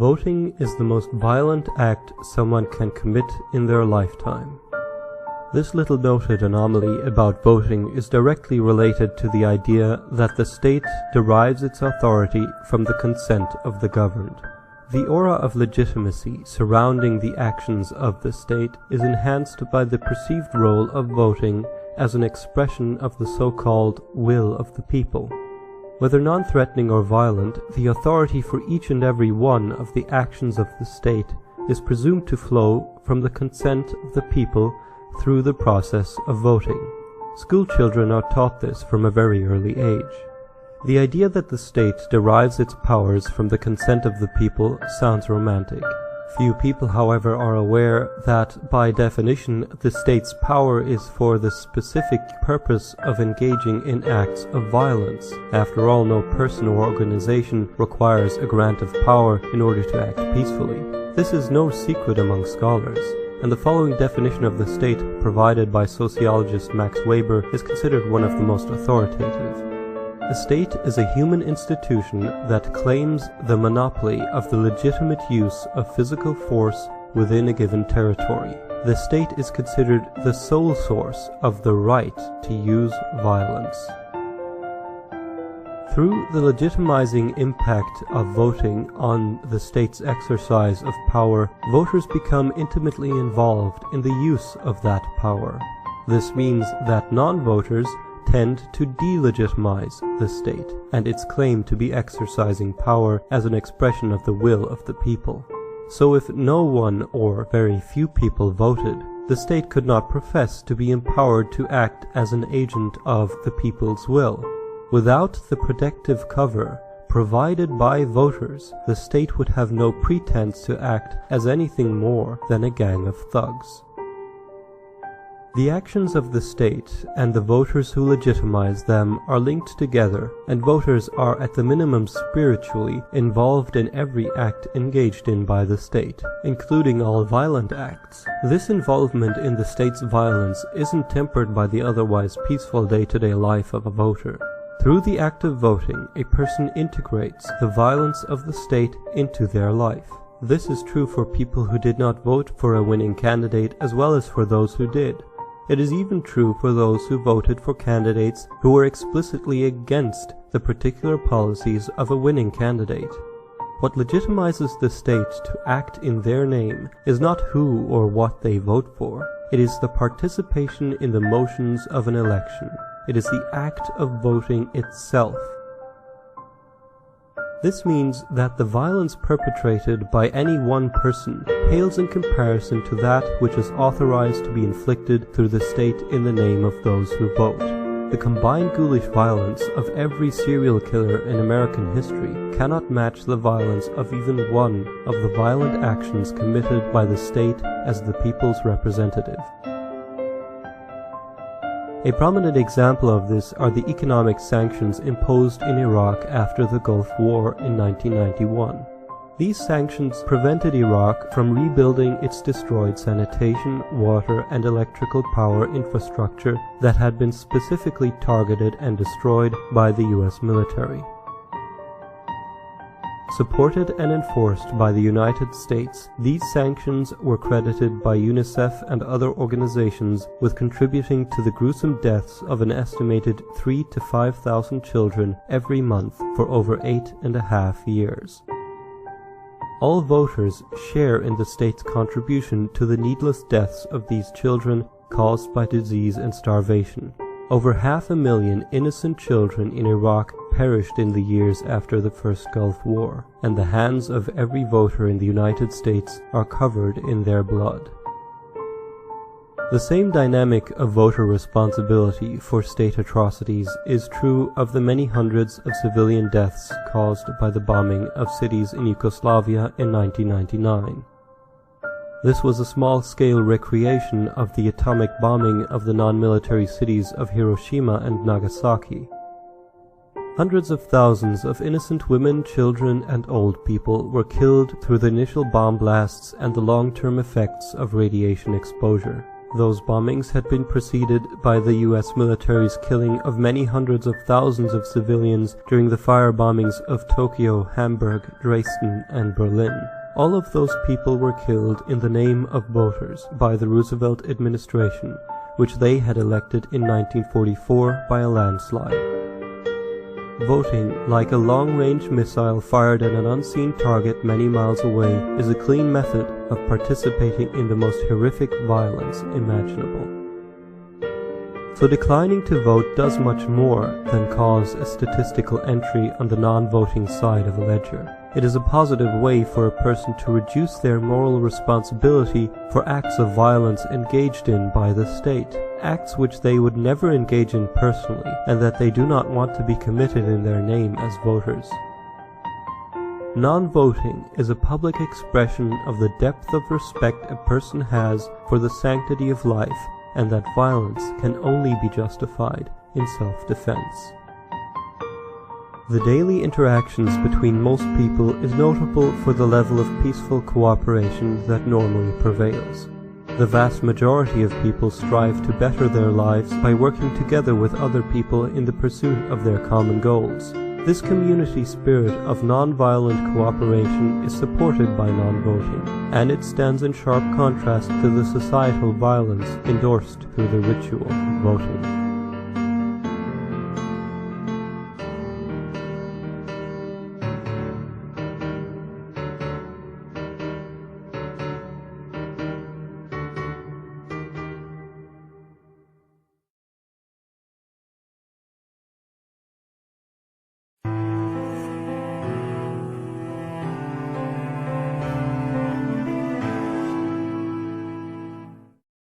Voting is the most violent act someone can commit in their lifetime. This little noted anomaly about voting is directly related to the idea that the state derives its authority from the consent of the governed. The aura of legitimacy surrounding the actions of the state is enhanced by the perceived role of voting as an expression of the so-called will of the people. Whether non-threatening or violent, the authority for each and every one of the actions of the state is presumed to flow from the consent of the people through the process of voting. School children are taught this from a very early age. The idea that the state derives its powers from the consent of the people sounds romantic. Few people, however, are aware that, by definition, the state's power is for the specific purpose of engaging in acts of violence. After all, no person or organization requires a grant of power in order to act peacefully. This is no secret among scholars, and the following definition of the state, provided by sociologist Max Weber, is considered one of the most authoritative. A state is a human institution that claims the monopoly of the legitimate use of physical force within a given territory. The state is considered the sole source of the right to use violence. Through the legitimizing impact of voting on the state's exercise of power, voters become intimately involved in the use of that power. This means that non-voters tend to delegitimize the state and its claim to be exercising power as an expression of the will of the people. So if no one or very few people voted, the state could not profess to be empowered to act as an agent of the people's will. Without the protective cover provided by voters, the state would have no pretense to act as anything more than a gang of thugs. The actions of the state and the voters who legitimize them are linked together, and voters are at the minimum spiritually involved in every act engaged in by the state, including all violent acts. This involvement in the state's violence isn't tempered by the otherwise peaceful day-to-day life of a voter. Through the act of voting, a person integrates the violence of the state into their life. This is true for people who did not vote for a winning candidate as well as for those who did. It is even true for those who voted for candidates who were explicitly against the particular policies of a winning candidate. What legitimizes the state to act in their name is not who or what they vote for. It is the participation in the motions of an election. It is the act of voting itself. This means that the violence perpetrated by any one person pales in comparison to that which is authorized to be inflicted through the state in the name of those who vote. The combined ghoulish violence of every serial killer in American history cannot match the violence of even one of the violent actions committed by the state as the people's representative. A prominent example of this are the economic sanctions imposed in Iraq after the Gulf War in 1991. These sanctions prevented Iraq from rebuilding its destroyed sanitation, water, and electrical power infrastructure that had been specifically targeted and destroyed by the US military. Supported and enforced by the United States, these sanctions were credited by UNICEF and other organizations with contributing to the gruesome deaths of an estimated 3,000 to 5,000 children every month for over 8.5 years. All voters share in the state's contribution to the needless deaths of these children caused by disease and starvation. Over 500,000 innocent children in Iraq perished in the years after the first Gulf War, and the hands of every voter in the United States are covered in their blood. The same dynamic of voter responsibility for state atrocities is true of the many hundreds of civilian deaths caused by the bombing of cities in Yugoslavia in 1999. This was a small-scale recreation of the atomic bombing of the non-military cities of Hiroshima and Nagasaki. Hundreds of thousands of innocent women, children, and old people were killed through the initial bomb blasts and the long-term effects of radiation exposure. Those bombings had been preceded by the US military's killing of many hundreds of thousands of civilians during the fire bombings of Tokyo, Hamburg, Dresden, and Berlin. All of those people were killed in the name of voters by the Roosevelt administration, which they had elected in 1944 by a landslide. Voting, like a long-range missile fired at an unseen target many miles away, is a clean method of participating in the most horrific violence imaginable. So declining to vote does much more than cause a statistical entry on the non-voting side of a ledger. It is a positive way for a person to reduce their moral responsibility for acts of violence engaged in by the state, acts which they would never engage in personally, and that they do not want to be committed in their name as voters. Non-voting is a public expression of the depth of respect a person has for the sanctity of life, and that violence can only be justified in self-defense. The daily interactions between most people is notable for the level of peaceful cooperation that normally prevails. The vast majority of people strive to better their lives by working together with other people in the pursuit of their common goals. This community spirit of non-violent cooperation is supported by non-voting, and it stands in sharp contrast to the societal violence endorsed through the ritual of voting.